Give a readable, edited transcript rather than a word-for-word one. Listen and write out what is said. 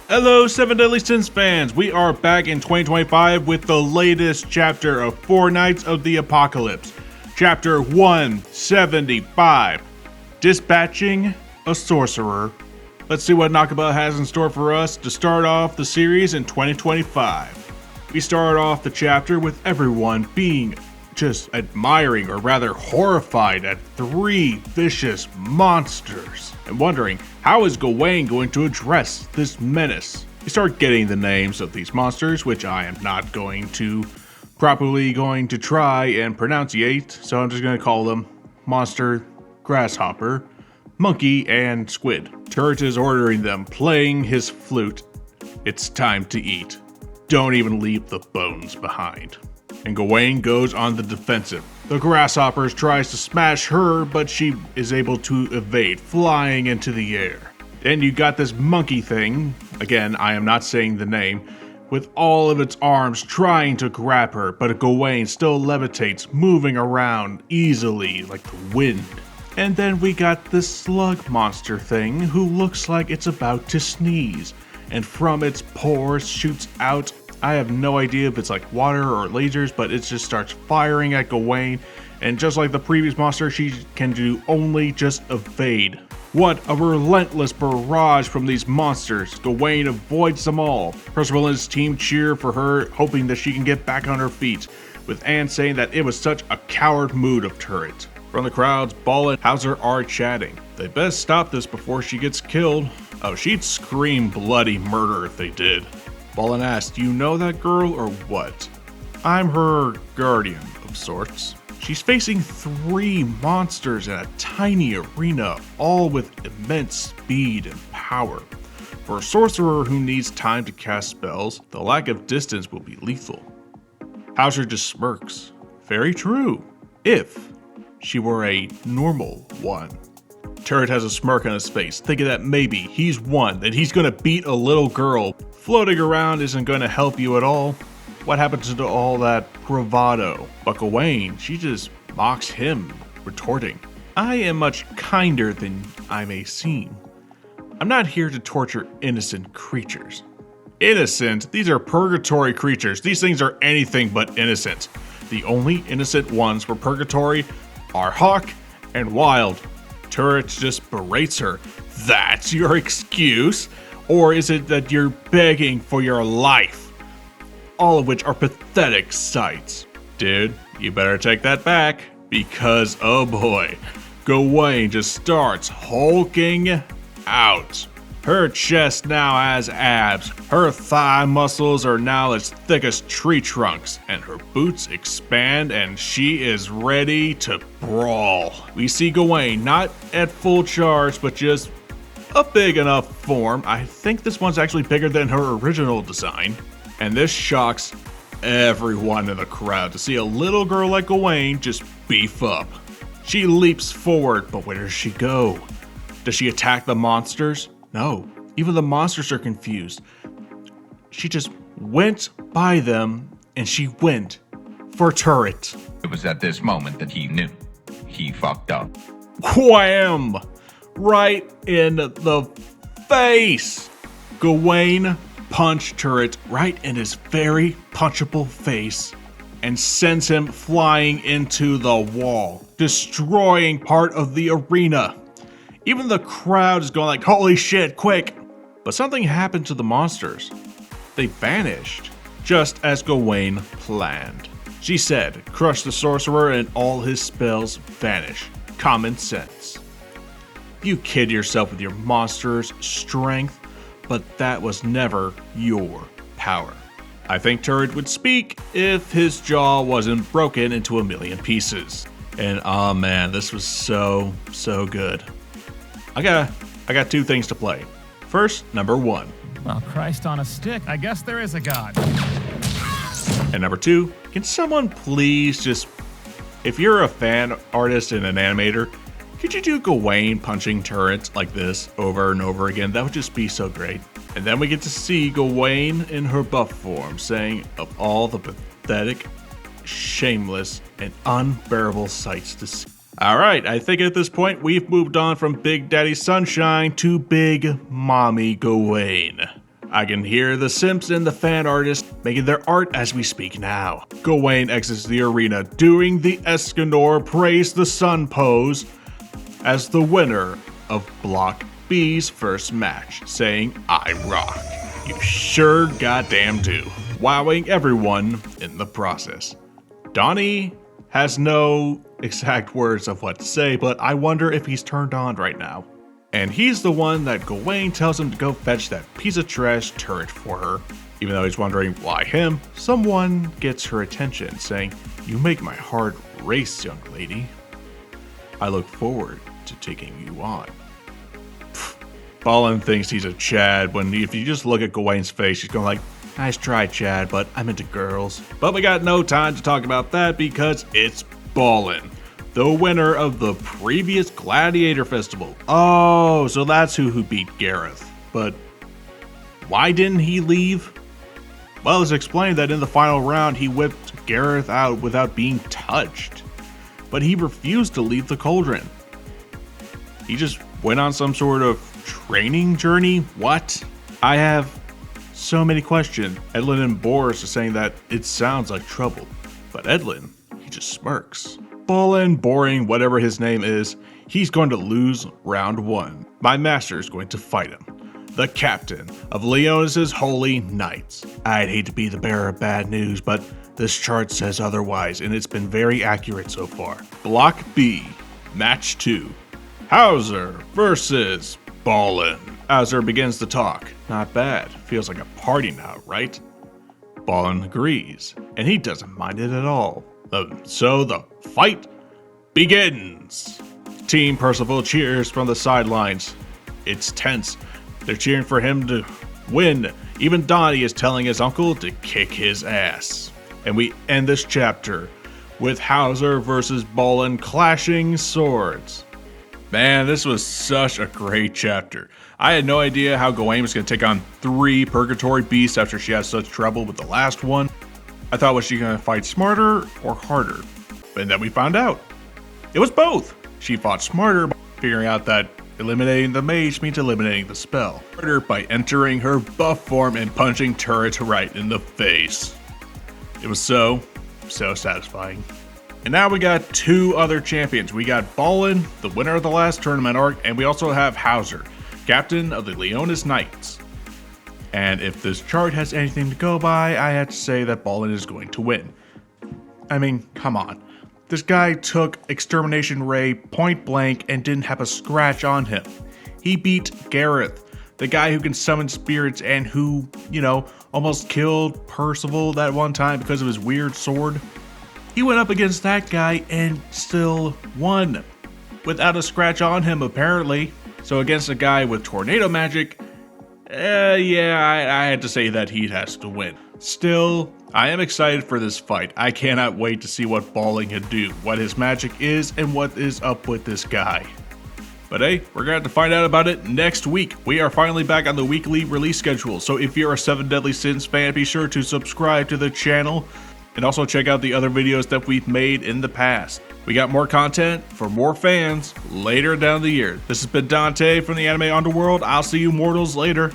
Hello, Seven Deadly Sins fans! We are back in 2025 with the latest chapter of Four Knights of the Apocalypse. Chapter 175, Dispatching a Sorcerer. Let's see what Nakaba has in store for us to start off the series in 2025. We start off the chapter with everyone being just admiring, or rather horrified, at three vicious monsters and wondering how is Gawain going to address this menace. We start getting the names of these monsters, which I am not going to properly try and pronunciate, so I'm just going to call them Monster, Grasshopper, Monkey, and Squid. Turret is ordering them, playing his flute. It's time to eat. Don't even leave the bones behind. And Gawain goes on the defensive. The Grasshopper tries to smash her, but she is able to evade, flying into the air. Then you got this monkey thing, again, I am not saying the name, with all of its arms trying to grab her, but Gawain still levitates, moving around easily like the wind. And then we got this slug monster thing, who looks like it's about to sneeze, and from its pores shoots out, I have no idea if it's like water or lasers, but it just starts firing at Gawain, and just like the previous monster, she can do only just evade. What a relentless barrage from these monsters. Gawain avoids them all. Percival and his team cheer for her, hoping that she can get back on her feet, with Anne saying that it was such a coward mood of Turret. From the crowds, Ball and Hauser are chatting. They best stop this before she gets killed. Oh, she'd scream bloody murder if they did. Ballin asked, "You know that girl or what?" "I'm her guardian of sorts." She's facing three monsters in a tiny arena, all with immense speed and power. For a sorcerer who needs time to cast spells, the lack of distance will be lethal. Hauser just smirks. Very true, if she were a normal one. Turret has a smirk on his face, thinking that maybe he's won, that he's gonna beat a little girl. Floating around isn't gonna help you at all. What happens to all that bravado? But Gawain, she just mocks him, retorting, "I am much kinder than I may seem. I'm not here to torture innocent creatures." Innocent? These are purgatory creatures. These things are anything but innocent. The only innocent ones for purgatory are Hawk and Wild. Turret just berates her. That's your excuse? Or is it that you're begging for your life? All of which are pathetic sights. Dude, you better take that back, because oh boy, Gawain just starts hulking out. Her chest now has abs, her thigh muscles are now as thick as tree trunks, and her boots expand and she is ready to brawl. We see Gawain not at full charge, but just a big enough form. I think this one's actually bigger than her original design. And this shocks everyone in the crowd to see a little girl like Gawain just beef up. She leaps forward, but where does she go? Does she attack the monsters? No, even the monsters are confused. She just went by them and she went for Turret. It was at this moment that he knew. He fucked up. Wham! Right in the face! Gawain punched Turret right in his very punchable face and sends him flying into the wall, destroying part of the arena. Even the crowd is going like, holy shit, quick! But something happened to the monsters. They vanished, just as Gawain planned. She said, crush the sorcerer and all his spells vanish. Common sense. You kid yourself with your monster's strength, but that was never your power. I think Turret would speak if his jaw wasn't broken into a million pieces. And oh man, this was so good. I got two things to play. First, number one. Well, Christ on a stick, I guess there is a God. And number two, can someone please just, if you're a fan artist and an animator, could you do Gawain punching Turret like this over and over again? That would just be so great. And then we get to see Gawain in her buff form, saying of all the pathetic, shameless, and unbearable sights to see. Alright, I think at this point we've moved on from Big Daddy Sunshine to Big Mommy Gawain. I can hear the simps and the fan artists making their art as we speak now. Gawain exits the arena doing the Escanor Praise the Sun pose as the winner of Block B's first match, saying, "I rock. You sure goddamn do," wowing everyone in the process. Donnie has no exact words of what to say, but I wonder if he's turned on right now. And he's the one that Gawain tells him to go fetch that piece of trash turret for her. Even though he's wondering why him, someone gets her attention, saying, "You make my heart race, young lady. I look forward to taking you on." Ballin thinks he's a Chad when if you just look at Gawain's face, he's going like, "Nice try, Chad, but I'm into girls." But we got no time to talk about that because it's Ballin, the winner of the previous Gladiator Festival. Oh, so that's who beat Gareth. But why didn't he leave? Well, it's explained that in the final round, he whipped Gareth out without being touched. But he refused to leave the cauldron. He just went on some sort of training journey? What? I have so many questions. Edlin and Boris are saying that it sounds like trouble. But Edlin, he just smirks. Ballin, boring, whatever his name is, he's going to lose round 1. My master is going to fight him. The captain of Leonis' Holy Knights. I'd hate to be the bearer of bad news, but this chart says otherwise, and it's been very accurate so far. Block B, match 2. 𝐬𝐭 versus Ballin. 𝐬𝐭 begins to talk. Not bad. Feels like a party now, right? Ballin agrees, and he doesn't mind it at all. So the fight begins. Team Percival cheers from the sidelines. It's tense. They're cheering for him to win. Even Donnie is telling his uncle to kick his ass. And we end this chapter with 𝐬𝐭 versus Ballin clashing swords. Man, this was such a great chapter. I had no idea how Gawain was going to take on 3 Purgatory Beasts after she had such trouble with the last one. I thought, was she going to fight smarter or harder? And then we found out. It was both. She fought smarter by figuring out that eliminating the mage means eliminating the spell. Harder by entering her buff form and punching turrets right in the face. It was so satisfying. And now we got 2 other champions. We got Ballin, the winner of the last tournament arc, and we also have 𝐬𝐭, captain of the Leonis Knights. And if this chart has anything to go by, I have to say that Ballin is going to win. I mean, come on. This guy took Extermination Ray point blank and didn't have a scratch on him. He beat Gareth, the guy who can summon spirits and who, almost killed Percival that one time because of his weird sword. He went up against that guy and still won. Without a scratch on him, apparently. So against a guy with tornado magic, I had to say that he has to win. Still, I am excited for this fight. I cannot wait to see what Ballin can do, what his magic is, and what is up with this guy. But hey, we're going to have to find out about it next week. We are finally back on the weekly release schedule, so if you're a 7 Deadly Sins fan, be sure to subscribe to the channel, and also check out the other videos that we've made in the past. We got more content for more fans later down the year. This has been Dante from the Anime Underworld. I'll see you mortals later.